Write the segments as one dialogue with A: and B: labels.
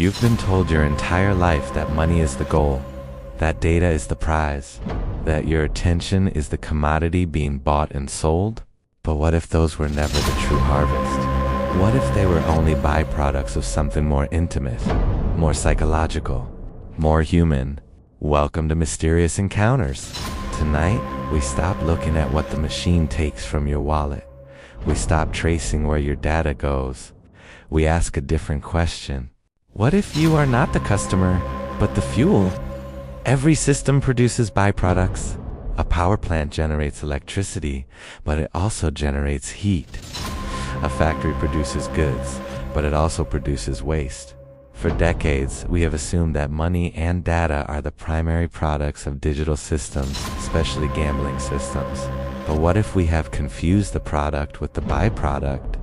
A: You've been told your entire life that money is the goal, that data is the prize, that your attention is the commodity being bought and sold. But what if those were never the true harvest? What if they were only byproducts of something more intimate, more psychological, more human? Welcome to Mysterious Encounters. Tonight, we stop looking at what the machine takes from your wallet. We stop tracing where your data goes. We ask a different question. What if you are not the customer, but the fuel? Every system produces byproducts. A power plant generates electricity, but it also generates heat. A factory produces goods, but it also produces waste. For decades, we have assumed that money and data are the primary products of digital systems, especially gambling systems. But what if we have confused the product with the byproduct?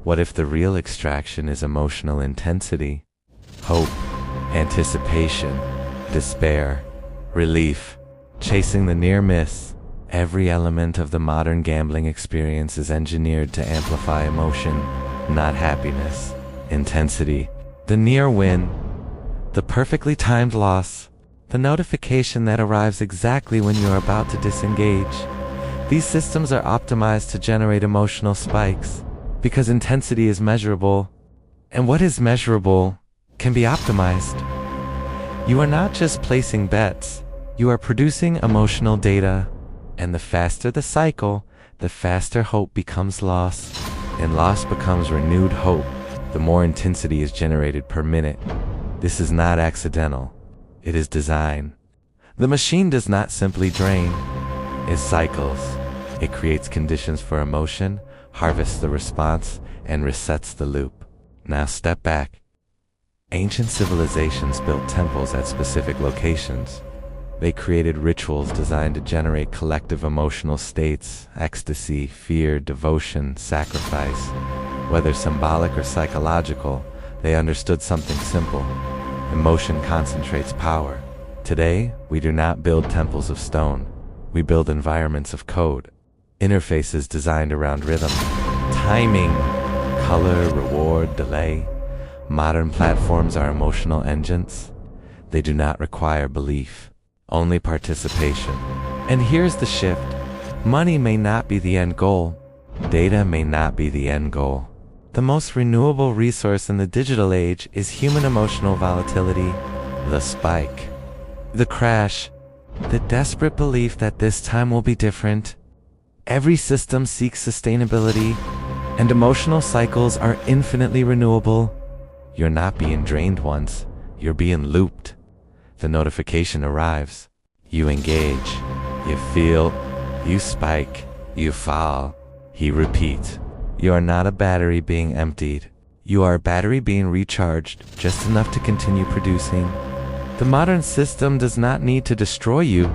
A: What if the real extraction is emotional intensity, hope, anticipation, despair, relief, chasing the near miss? Every element of the modern gambling experience is engineered to amplify emotion, not happiness. Intensity, the near win, the perfectly timed loss, the notification that arrives exactly when you are about to disengage. These systems are optimized to generate emotional spikes because intensity is measurable, and what is measurable can be optimized. You are not just placing bets, you are producing emotional data, and the faster the cycle, the faster hope becomes loss, and loss becomes renewed hope. The more intensity is generated per minute. This is not accidental. It is design. The machine does not simply drain. It cycles. It creates conditions for emotion, harvests the response, and resets the loop. Now step back. Ancient civilizations built temples at specific locations. They created rituals designed to generate collective emotional states, ecstasy, fear, devotion, sacrifice. Whether symbolic or psychological, they understood something simple. Emotion concentrates power. Today, we do not build temples of stone. We build environments of code. Interfaces designed around rhythm, timing, color, reward, delay. Modern platforms are emotional engines. They do not require belief, only participation. And here's the shift. Money may not be the end goal. Data may not be the end goal. The most renewable resource in the digital age is human emotional volatility, the spike, the crash, the desperate belief that this time will be different. Every system seeks sustainability, and emotional cycles are infinitely renewable. You're not being drained once, you're being looped. The notification arrives. You engage, you feel, you spike, you fall, you repeat. You are not a battery being emptied. You are a battery being recharged, just enough to continue producing. The modern system does not need to destroy you.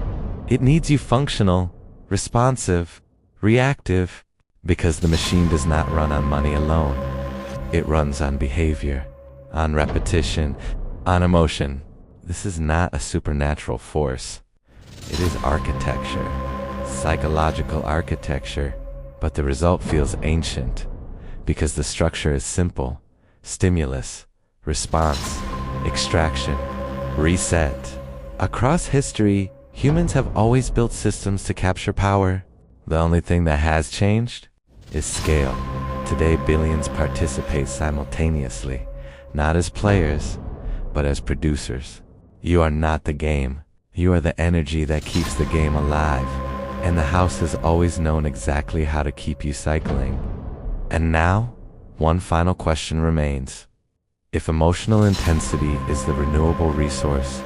A: It needs you functional, responsive, reactive, because the machine does not run on money alone. It runs on behavior, on repetition, on emotion. This is not a supernatural force. It is architecture, psychological architecture. But the result feels ancient, because the structure is simple. Stimulus, response, extraction, reset. Across history, humans have always built systems to capture power. The only thing that has changed is scale. Today, billions participate simultaneously, not as players, but as producers. You are not the game. You are the energy that keeps the game alive. And the house has always known exactly how to keep you cycling. And now, one final question remains. If emotional intensity is the renewable resource,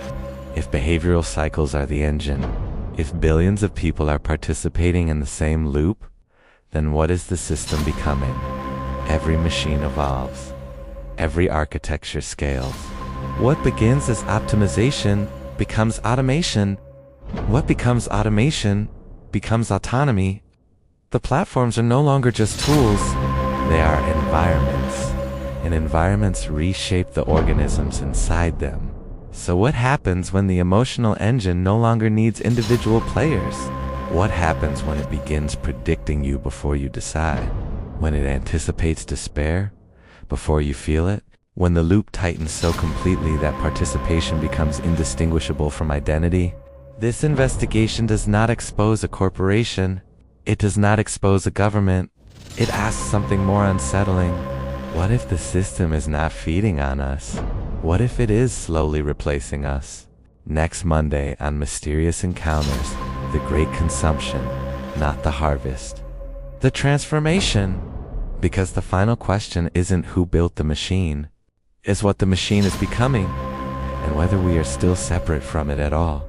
A: if behavioral cycles are the engine, if billions of people are participating in the same loop, then what is the system becoming? Every machine evolves. Every architecture scales. What begins as optimization becomes automation. What becomes automation becomes autonomy. The platforms are no longer just tools, they are environments, and environments reshape the organisms inside them. So what happens when the emotional engine no longer needs individual players? What happens when it begins predicting you before you decide? When it anticipates despair before you feel it? When the loop tightens so completely that participation becomes indistinguishable from identity, this investigation does not expose a corporation. It does not expose a government. It asks something more unsettling. What if the system is not feeding on us? What if it is slowly replacing us? Next Monday on Mysterious Encounters, the Great Consumption, not the harvest. The transformation. Because the final question isn't who built the machine, it's what the machine is becoming, and whether we are still separate from it at all.